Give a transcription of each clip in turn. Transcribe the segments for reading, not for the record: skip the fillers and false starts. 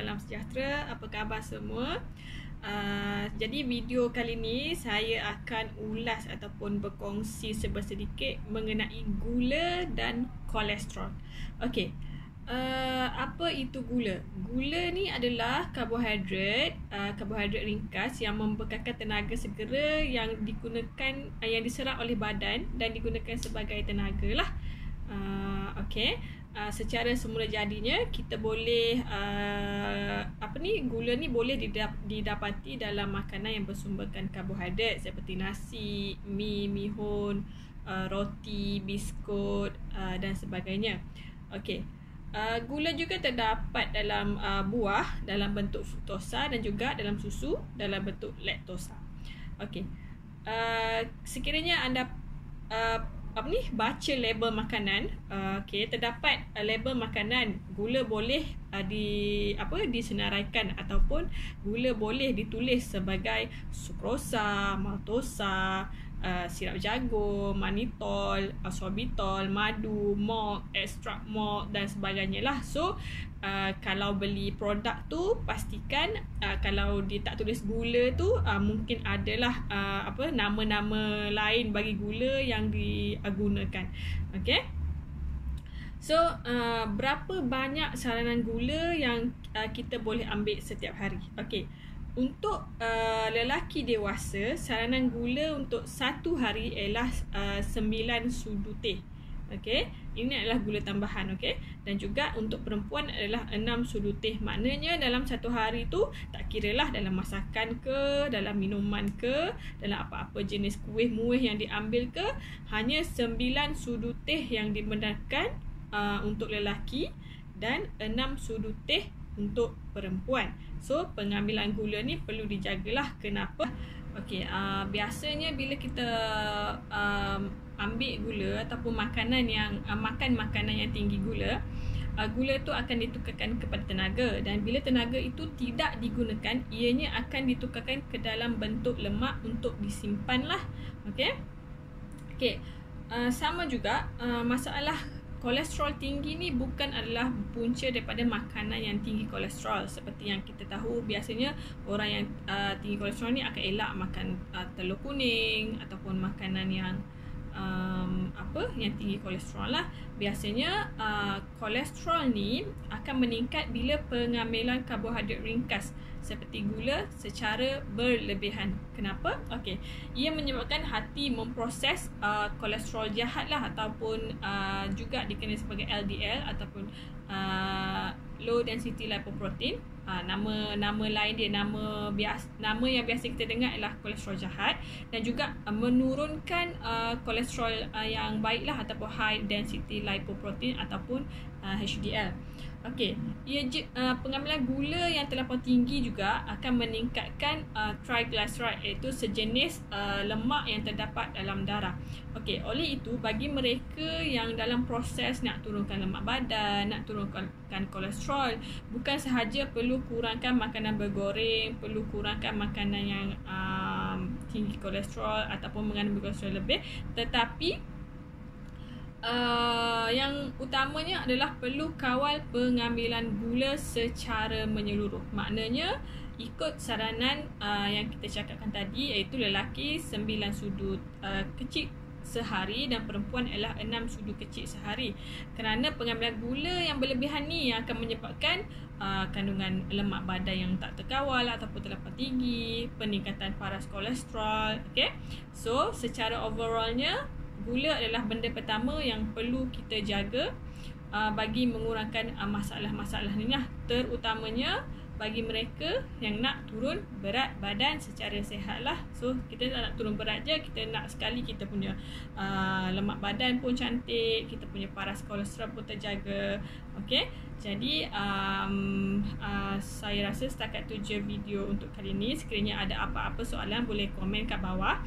salam sejahtera. Apa khabar semua? Jadi video kali ni saya akan ulas ataupun berkongsi sedikit mengenai gula dan kolesterol. Okey. Apa itu gula? Gula ni adalah karbohidrat ringkas yang membekalkan tenaga segera yang digunakan, yang diserap oleh badan dan digunakan sebagai tenaga lah. Okey. Secara semula jadinya kita boleh gula ni boleh didapati dalam makanan yang bersumberkan karbohidrat seperti nasi, mihun, roti, biskut dan sebagainya. Okey. Gula juga terdapat dalam buah dalam bentuk fruktosa dan juga dalam susu dalam bentuk laktosa. Okey. Sekiranya anda baca label makanan, terdapat label makanan, gula boleh disenaraikan ataupun gula boleh ditulis sebagai sukrosa, maltosa, sirap jagung, manitol, sorbitol, madu, malt, extract malt dan sebagainya lah. So kalau beli produk tu pastikan kalau dia tak tulis gula tu mungkin adalah nama-nama lain bagi gula yang digunakan. Okey. So berapa banyak saranan gula yang kita boleh ambil setiap hari? Okey. Untuk lelaki dewasa, saranan gula untuk satu hari ialah 9 sudu teh. Okey, ini adalah gula tambahan. Okey, dan juga untuk perempuan adalah 6 sudu teh. Maknanya dalam satu hari tu tak kiralah dalam masakan ke, dalam minuman ke, dalam apa-apa jenis kuih muih yang diambil ke, hanya 9 sudu teh yang dibenarkan untuk lelaki dan 6 sudu teh untuk perempuan. So pengambilan gula ni perlu dijagalah. Kenapa? Okey, biasanya bila kita ambil gula ataupun makanan yang makan makanan yang tinggi gula, gula tu akan ditukarkan kepada tenaga, dan bila tenaga itu tidak digunakan, ianya akan ditukarkan ke dalam bentuk lemak untuk disimpan lah. Okey. Okey. Sama juga masalah kolesterol tinggi ni bukan adalah punca daripada makanan yang tinggi kolesterol. Seperti yang kita tahu, biasanya orang yang tinggi kolesterol ni akan elak makan telur kuning ataupun makanan yang yang tinggi kolesterol lah. Biasanya kolesterol ni akan meningkat bila pengambilan karbohidrat ringkas seperti gula secara berlebihan. Kenapa? Okey, ia menyebabkan hati memproses kolesterol jahat lah, ataupun juga dikenali sebagai LDL ataupun low density lipoprotein. Nama lain dia, nama yang biasa kita dengar ialah kolesterol jahat, dan juga menurunkan kolesterol yang baik lah, ataupun high density lipoprotein ataupun HDL. Okey, pengambilan gula yang terlampau tinggi juga akan meningkatkan triglyceride, iaitu sejenis lemak yang terdapat dalam darah. Okey, oleh itu bagi mereka yang dalam proses nak turunkan lemak badan, nak turunkan kolesterol, bukan sahaja perlu kurangkan makanan bergoreng, perlu kurangkan makanan yang tinggi kolesterol ataupun mengandung kolesterol lebih, tetapi yang utamanya adalah perlu kawal pengambilan gula secara menyeluruh. Maknanya ikut saranan yang kita cakapkan tadi, iaitu lelaki 9 sudut kecil sehari dan perempuan ialah 6 sudu kecil sehari. Kerana pengambilan gula yang berlebihan ni yang akan menyebabkan kandungan lemak badan yang tak terkawal ataupun terlampau tinggi, peningkatan paras kolesterol. Okay? So secara overallnya, gula adalah benda pertama yang perlu kita jaga bagi mengurangkan masalah-masalah ni lah. Terutamanya bagi mereka yang nak turun berat badan secara sihat lah. So kita tak nak turun berat je, kita nak sekali kita punya lemak badan pun cantik, kita punya paras kolesterol pun terjaga. Okay, jadi saya rasa setakat tu je video untuk kali ni. Sekiranya ada apa-apa soalan boleh komen kat bawah,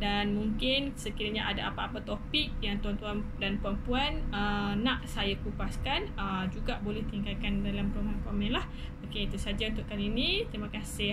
dan mungkin sekiranya ada apa-apa topik yang tuan-tuan dan puan-puan nak saya kupaskan, juga boleh tinggalkan dalam ruangan komen lah. Okey, itu saja untuk kali ini. Terima kasih.